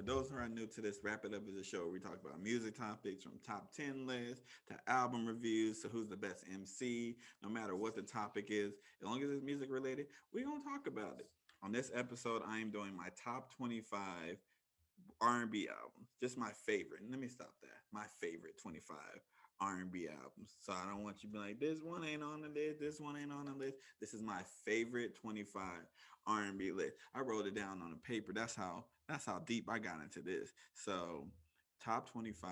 For those who are new to this, Wrap It Up is a show where we talk about music topics from top 10 lists to album reviews to who's the best MC. No matter what the topic is, as long as it's music related, we're going to talk about it. On this episode, I am doing my top 25 R&B albums. Just my favorite. Let me stop that. My favorite 25 R&B albums. So I don't want you to be like, this one ain't on the list, this one ain't on the list. This is my favorite 25 R&B list. I wrote it down on a paper. That's how deep I got into this. So, top 25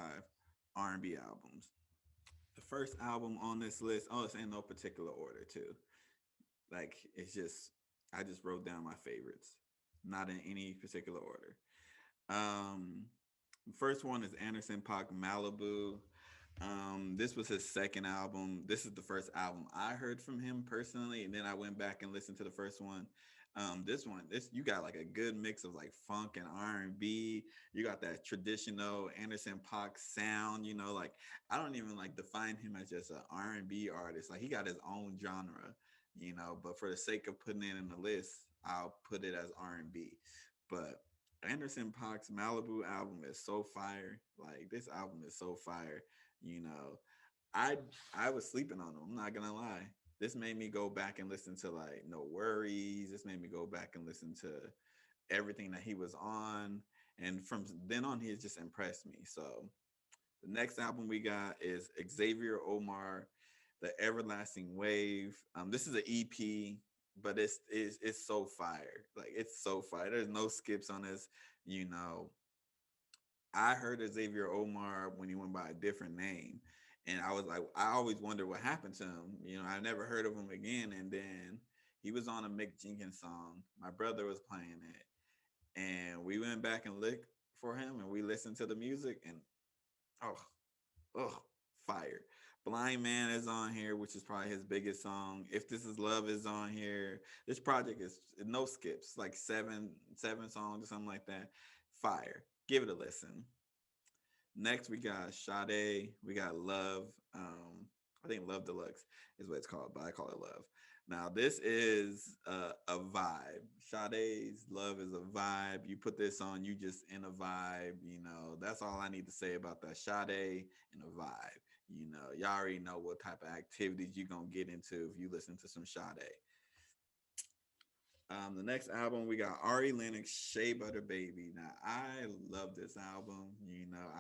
R&B albums. The first album on this list, oh, it's in no particular order too. Like it's just I just wrote down my favorites, not in any particular order. Um, First one is Anderson .Paak Malibu. This was his second album. This is the first album I heard from him personally, and then I went back and listened to the first one. This you got like a good mix of like funk and R&B. You got that traditional Anderson .Paak sound. Like I don't even like define him as just an R&B artist. Like he got his own genre. But for the sake of putting it in the list, I'll put it as R&B. But Anderson .Paak's Malibu album is so fire. Like this album is so fire. You know, I I was sleeping on him. I'm not gonna lie. This made me go back and listen to like No Worries. This made me go back and listen to everything that he was on. And from then on, he has just impressed me. So the next album we got is Xavier Omar, The Everlasting Wave. This is an EP, but it's so fire. Like it's so fire. There's no skips on this. You know, I heard of Xavier Omar when he went by a different name. And I was like, I always wondered what happened to him. I never heard of him again. And then he was on a Mick Jenkins song. My brother was playing it. And we went back and looked for him and we listened to the music and oh, oh, fire. Blind Man is on here, which is probably his biggest song. If This Is Love is on here. This project is no skips, like seven songs or something like that. Fire. Give it a listen. Next, we got Sade. We got Love. I think Love Deluxe is what it's called, but I call it Love. Now, this is a vibe. Sade's Love is a vibe. You put this on, you just in a vibe. That's all I need to say about that. Sade and a vibe. Y'all already know what type of activities you're going to get into if you listen to some Sade. The next album we got Ari Lennox, Shea Butter Baby. Now I love this album.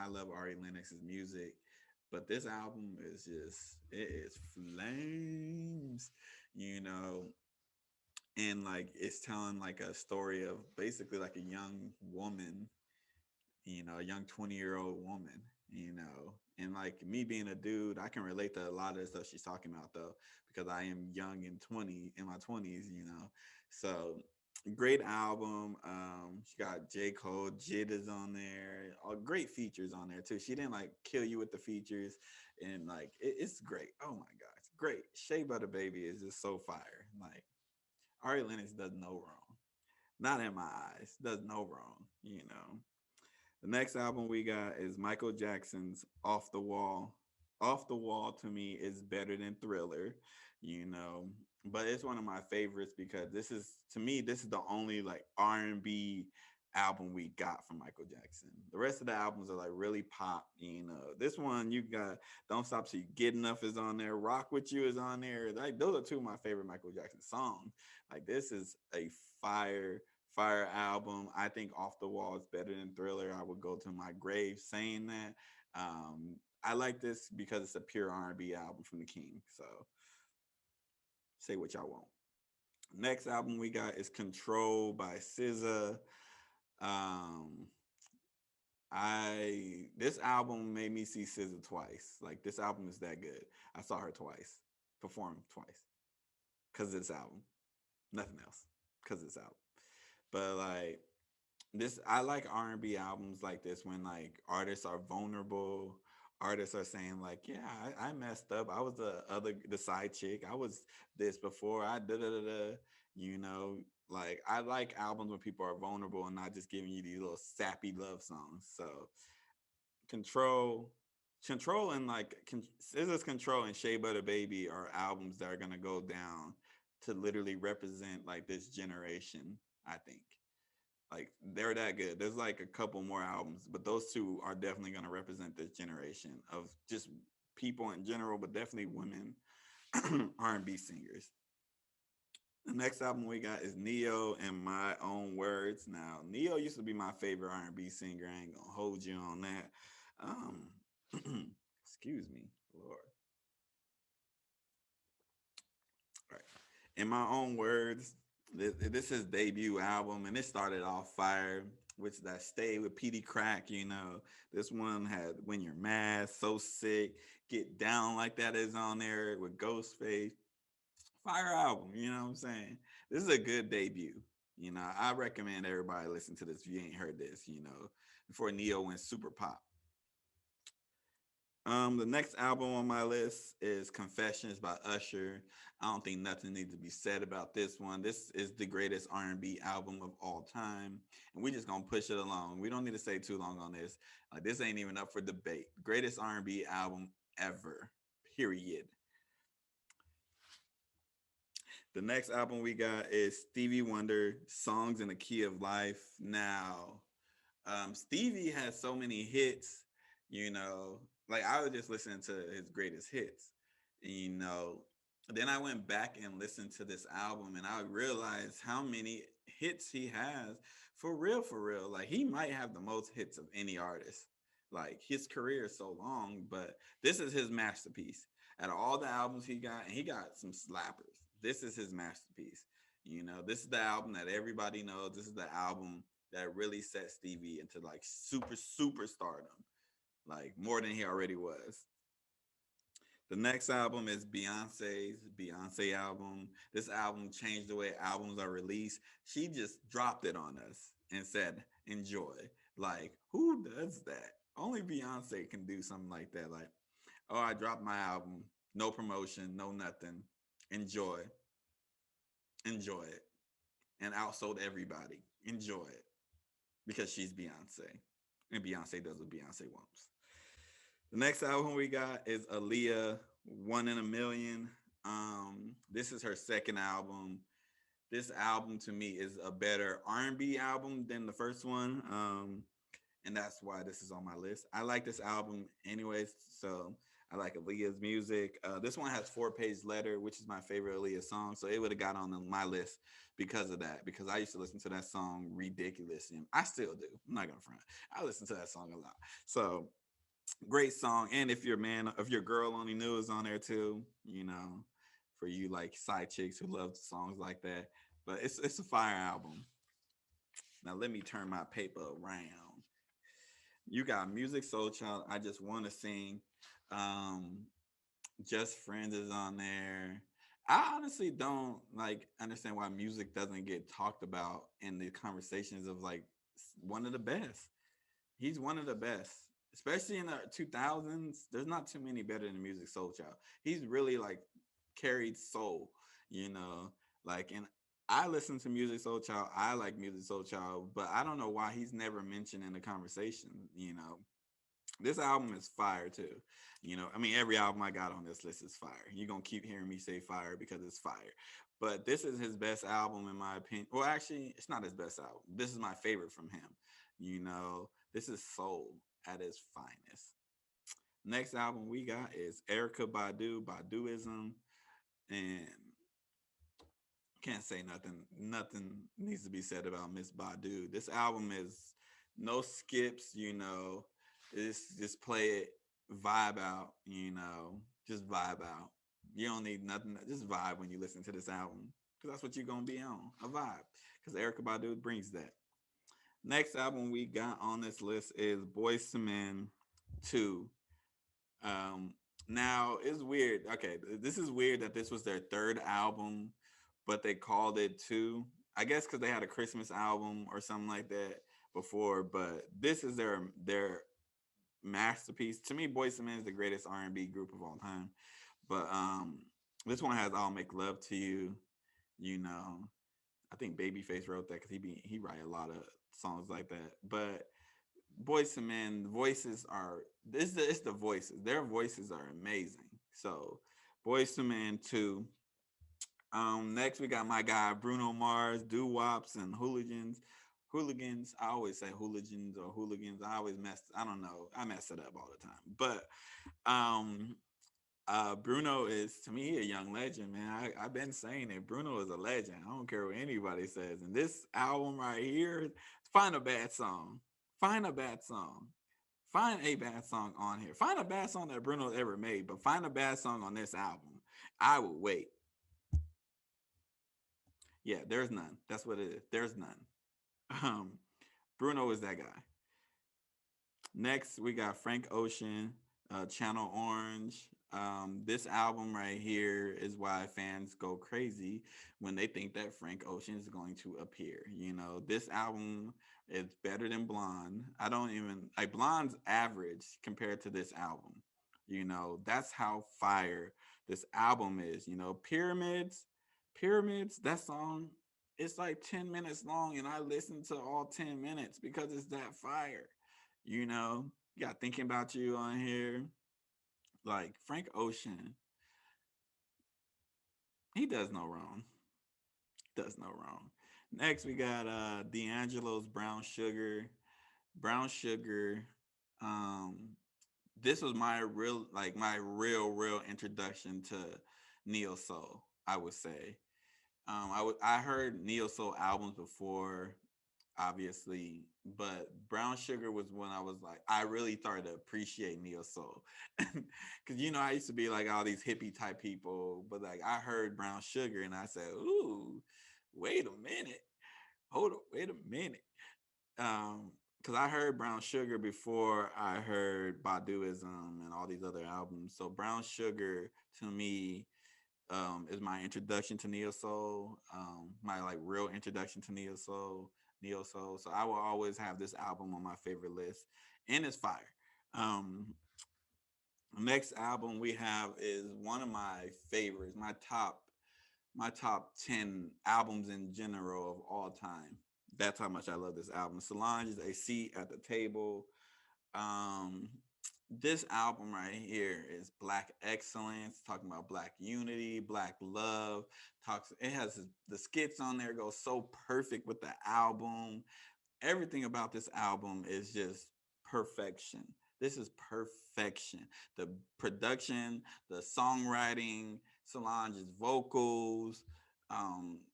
I love Ari Lennox's music, but this album is just it is flames. You know, and like it's telling like a story of basically like a young woman, a young 20-year-old woman, and like me being a dude, I can relate to a lot of the stuff she's talking about though, because I am young and 20 in my 20s. So great album. She got J. Cole, Jid is on there, all great features on there too. She didn't like kill you with the features, and like it's great. Oh my gosh, great. Shea Butter Baby is just so fire. Like Ari Lennox does no wrong. Not in my eyes, does no wrong. The next album we got is Michael Jackson's Off the Wall. Off the Wall to me is better than Thriller, you know, but it's one of my favorites because this is the only like R&B album we got from Michael Jackson. The rest of the albums are like really pop. This one you got Don't Stop Till You Get Enough is on there. Rock With You is on there. Like those are two of my favorite Michael Jackson songs. Like this is a fire album. I think Off the Wall is better than Thriller. I would go to my grave saying that. I like this because it's a pure R&B album from the King. So say what y'all want. Next album we got is Control by SZA. Um, I This album made me see SZA twice. Like this album is that good. I saw her twice, perform twice, because of this album. Nothing else, because of this album. But like this, I like R&B albums like this when like artists are vulnerable. Artists are saying like, yeah, I messed up. I was the side chick. I was this before. I da da da da. You know, like I like albums when people are vulnerable and not just giving you these little sappy love songs. So Control, Control, and like Scissors Control and Shea Butter Baby are albums that are gonna go down to literally represent like this generation. I think. Like they're that good. There's like a couple more albums, but those two are definitely going to represent this generation of just people in general, but definitely women R&B singers. The next album we got is Neo and My Own Words. Now, Neo used to be my favorite R&B singer. I ain't gonna hold you on that. Excuse me, Lord. All right. In My Own Words, this is his debut album, and it started off fire, which that Stay with PD Crack. This one had When You're Mad, So Sick, Get Down Like That is on there with Ghostface. Fire album, you know what I'm saying? This is a good debut. I recommend everybody listen to this if you ain't heard this, before Neo went super pop. The next album on my list is Confessions by Usher. I don't think nothing needs to be said about this one. This is the greatest R&B album of all time, and we just gonna push it along. We don't need to say too long on this. This ain't even up for debate. Greatest R&B album ever. Period. The next album we got is Stevie Wonder, Songs in the Key of Life. Now, Stevie has so many hits, you know, like I was just listening to his greatest hits, you know. Then I went back and listened to this album and I realized how many hits he has for real, for real. Like he might have the most hits of any artist. Like his career is so long, but this is his masterpiece. Out of all the albums he got, and he got some slappers. This is his masterpiece. This is the album that everybody knows. This is the album that really set Stevie into like super stardom, like more than he already was. The next album is Beyonce's Beyonce album. This album changed the way albums are released. She just dropped it on us and said, enjoy. Like, who does that? Only Beyonce can do something like that. Like, oh, I dropped my album, no promotion, no nothing. Enjoy. Enjoy it. And outsold everybody. Enjoy it. Because she's Beyonce. And Beyonce does what Beyonce wants. The next album we got is Aaliyah, One in a Million. This is her second album. This album to me is a better R&B album than the first one. And that's why this is on my list. I like this album anyways, so I like Aaliyah's music. This one has 4-Page Letter, which is my favorite Aaliyah song, so it would have got on my list because of that, because I used to listen to that song ridiculous, and I still do. I'm not gonna front. I listen to that song a lot. So great song. And if your girl only knew is on there too, for you like side chicks who love songs like that. But it's a fire album. Now let me turn my paper around. You got Music Soul Child, I Just Want to Sing. Um, Just Friends is on there. I honestly don't like understand why music doesn't get talked about in the conversations of like one of the best. He's one of the best, especially in the 2000s. There's not too many better than Music Soul Child. He's really like carried soul, you know, like, and I listen to Music Soul Child. I like Music Soul Child, but I don't know why he's never mentioned in the conversation. This album is fire too. I mean, every album I got on this list is fire. You're gonna keep hearing me say fire because it's fire. But this is his best album in my opinion. Well, actually, it's not his best album. This is my favorite from him. This is soul at its finest. Next album we got is Erica Badu, Baduism, and can't say nothing. Nothing needs to be said about Miss Badu. This album is no skips. It's just play it, vibe out. Just vibe out. You don't need nothing. Just vibe when you listen to this album, because that's what you're gonna be on, a vibe. Because Erica Badu brings that. Next album we got on this list is Boyz II Men 2. Now it's weird. Okay, this is weird that this was their third album, but they called it 2. I guess because they had a Christmas album or something like that before. But this is their masterpiece. To me, Boyz II Men is the greatest R&B group of all time. But this one has "I'll Make Love to You." You know, I think Babyface wrote that because he write a lot of songs like that. But Boyz II Men voices are it's the voices. Their voices are amazing. So Boyz II Men 2. Next we got my guy Bruno Mars, Doo Wops and Hooligans. hooligans. I always say hooligans or hooligans. I always mess. I don't know. I mess it up all the time. But um, Bruno is to me a young legend, man. I've been saying it. Bruno is a legend. I don't care what anybody says. And this album right here, find a bad song. Find a bad song. Find a bad song on here. Find a bad song that Bruno ever made, but find a bad song on this album. I would wait. Yeah, there's none. That's what it is. There's none. Um, Bruno is that guy. Next, we got Frank Ocean, Channel Orange. This album right here is why fans go crazy when they think that Frank Ocean is going to appear. You know, this album is better than Blonde. I don't even like Blonde's average compared to this album. You know, that's how fire this album is. You know, Pyramids, that song, it's like 10 minutes long, and I listen to all 10 minutes because it's that fire. You know, you got Thinking About You on here. Like Frank Ocean, he does no wrong. Does no wrong. Next we got D'Angelo's Brown Sugar. Brown Sugar. Um, this was my real introduction to neo soul, I would say. I heard neo soul albums before, obviously, but Brown Sugar was when I was like, I really started to appreciate neo soul, because you know I used to be like all these hippie type people, but like I heard Brown Sugar and I said, ooh, wait a minute, hold on, wait a minute, because I heard Brown Sugar before I heard Baduism and all these other albums. So Brown Sugar to me is my introduction to neo soul, my like real introduction to neo soul. So I will always have this album on my favorite list, and it's fire. Um, Next album we have is one of my favorites, my top 10 albums in general of all time. That's how much I love this album. Solange is A Seat at the Table. Um, this album right here is Black excellence, talking about Black unity, Black love. Talks. It has the skits on there go so perfect with the album. Everything about this album is just perfection. This is perfection. The production, the songwriting, Solange's vocals,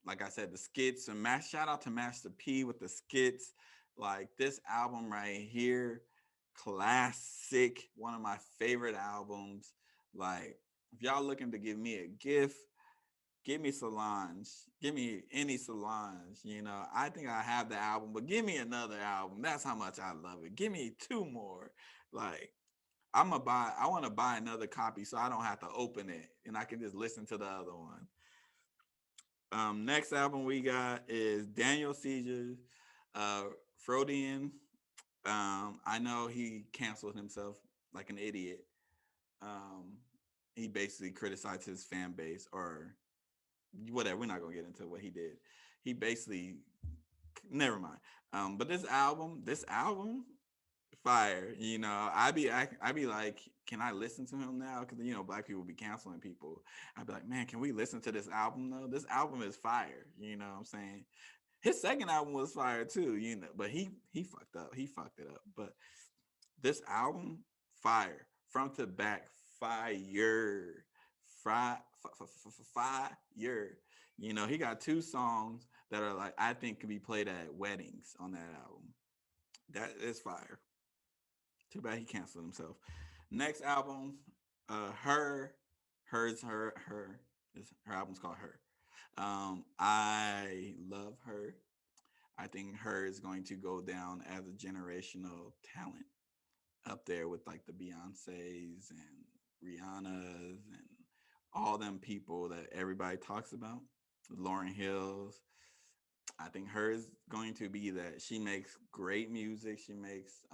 like I said, the skits, and shout out to Master P with the skits. Like this album right here, classic, one of my favorite albums. Like if y'all looking to give me a gift, give me Solange. Give me any Solange. You know, I think I have the album, but give me another album. That's how much I love it. Give me two more. Like, I want to buy another copy so I don't have to open it and I can just listen to the other one. Next album we got is Daniel Caesar's uh, Freudian. I know he canceled himself like an idiot. Um, he basically criticized his fan base or whatever. We're not gonna get into what he did. He basically never mind. But this album, fire. You know, I be like, can I listen to him now? Because you know, black people be canceling people. I'd be like, man, can we listen to this album though? This album is fire. You know what I'm saying? His second album was fire too. You know, but he fucked up. He fucked it up. But this album, fire front to back, fire, fire, fire. You know, he got two songs that are like I think could be played at weddings on that album. That is fire. Too bad he canceled himself. Next album, her, her. Her album's called Her. I love her. I think her is going to go down as a generational talent up there with like the Beyoncé's and Rihanna's and all them people that everybody talks about. Lauren Hills. I think hers going to be that she makes great music. She makes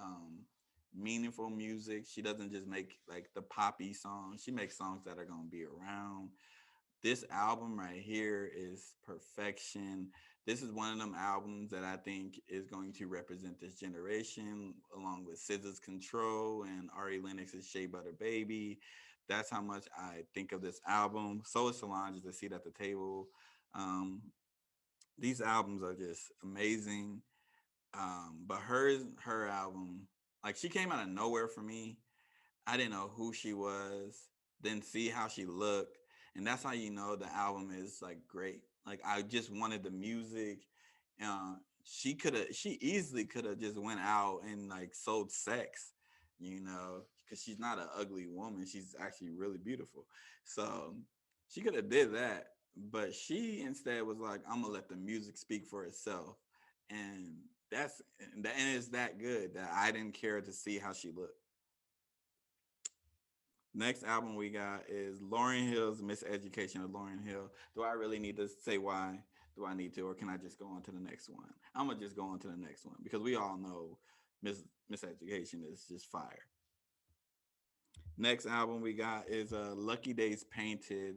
meaningful music. She doesn't just make like the poppy songs. She makes songs that are going to be around. This album right here is perfection. This is one of them albums that I think is going to represent this generation, along with SZA's Control and Ari Lennox's Shea Butter Baby. That's how much I think of this album. So is Solange's A Seat at the Table. Um, these albums are just amazing. But her album, like she came out of nowhere for me. I didn't know who she was, didn't see how she looked, and that's how you know the album is like great. Like I just wanted the music. She easily could have just went out and like sold sex, because she's not an ugly woman. She's actually really beautiful. So she could have did that, but she instead was like, I'm gonna let the music speak for itself, and that's and it's that good that I didn't care to see how she looked. Next album we got is Lauryn Hill's Miseducation of Lauryn Hill. Do I really need to say why? Do I need to, or can I just go on to the next one? I'm gonna just go on to the next one because we all know Miseducation is just fire. Next album we got is Lucky Days Painted.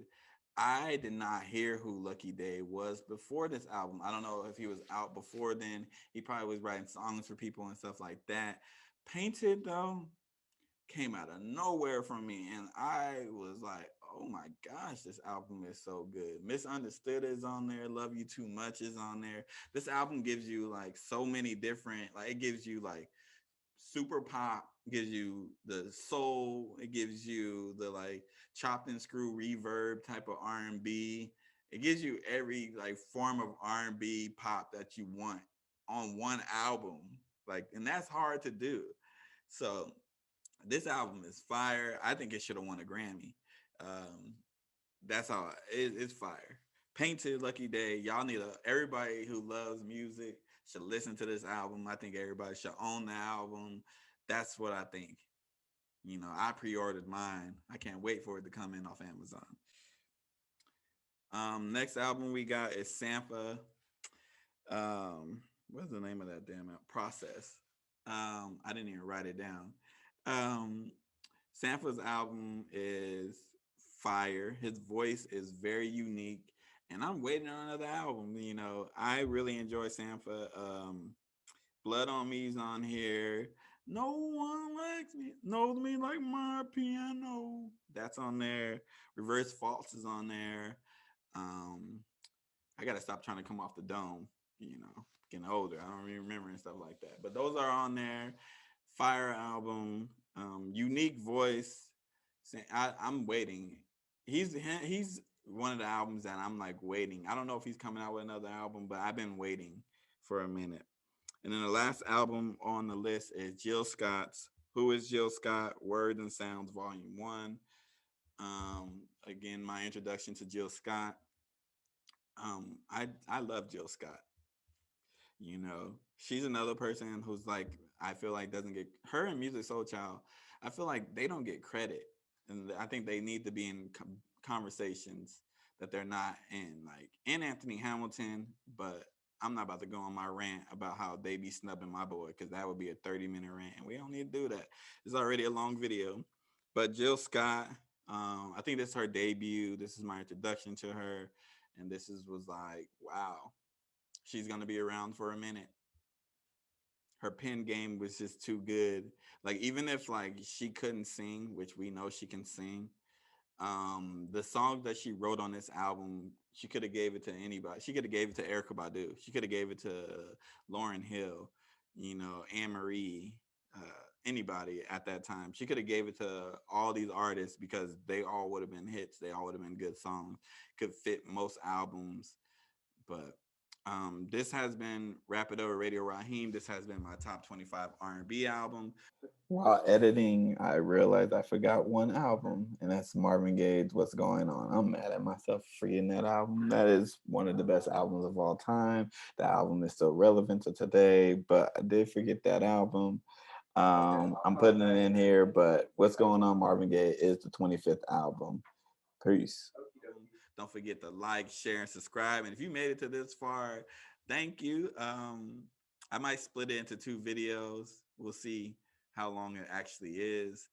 I did not hear who Lucky Day was before this album. I don't know if he was out before then. He probably was writing songs for people and stuff like that. Painted though, came out of nowhere from me, and I was like, oh my gosh, this album is so good. Misunderstood is on there, Love You Too Much is on there. This album gives you like so many different, like it gives you like super pop, gives you the soul, it gives you the like chopped and screw reverb type of R&B. It gives you every like form of R&B pop that you want on one album, like, and that's hard to do. So this album is fire. I think it should have won a Grammy. Um, that's all. It's fire. Painted, Lucky Day. Y'all need everybody who loves music should listen to this album. I think everybody should own the album. That's what I think. I pre-ordered mine. I can't wait for it to come in off Amazon. Next album we got is Sampha. What's the name of that damn album? Process. I didn't even write it down. Um, Sampha's album is fire. His voice is very unique, and I'm waiting on another album. I really enjoy Sampha. Blood on Me's on here. No one likes me, knows me like my piano. That's on there. Reverse False is on there. Um, I gotta stop trying to come off the dome. Getting older. I don't even remember and stuff like that. But those are on there. Fire album, unique voice. I'm waiting. He's one of the albums that I'm like waiting. I don't know if he's coming out with another album, but I've been waiting for a minute. And then the last album on the list is Jill Scott's Who is Jill Scott? Words and Sounds Volume 1. Again, my introduction to Jill Scott. I love Jill Scott. She's another person who's like, I feel like doesn't get her and Music Soul Child. I feel like they don't get credit, and I think they need to be in conversations that they're not in, like in Anthony Hamilton. But I'm not about to go on my rant about how they be snubbing my boy, because that would be a 30-minute rant, and we don't need to do that. It's already a long video. But Jill Scott, I think this is her debut. This is my introduction to her, and was like, wow, she's gonna be around for a minute. Her pen game was just too good. Like even if like she couldn't sing, which we know she can sing, the song that she wrote on this album, she could have gave it to anybody. She could have gave it to Erykah Badu. She could have gave it to Lauryn Hill, Anne Marie, anybody at that time. She could have gave it to all these artists because they all would have been hits. They all would have been good songs. Could fit most albums. But this has been Wrap It Over Radio Raheem. This has been my top 25 R&B album. While editing, I realized I forgot one album, and that's Marvin Gaye's What's Going On. I'm mad at myself for forgetting that album. That is one of the best albums of all time. The album is still relevant to today, but I did forget that album. I'm putting it in here, but What's Going On, Marvin Gaye is the 25th album. Peace. Don't forget to like, share, and subscribe. And if you made it to this far, thank you. I might split it into two videos. We'll see how long it actually is.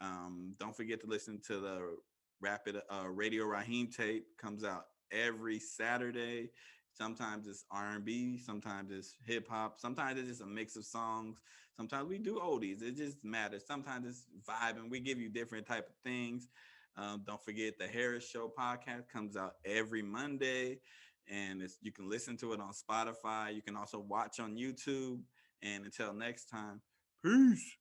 Don't forget to listen to the Radio Raheem tape. Comes out every Saturday. Sometimes it's R&B, sometimes it's hip hop, sometimes it's just a mix of songs. Sometimes we do oldies. It just matters. Sometimes it's vibing. We give you different type of things. Don't forget the Harris Show podcast comes out every Monday, and you can listen to it on Spotify. You can also watch on YouTube. And until next time, peace.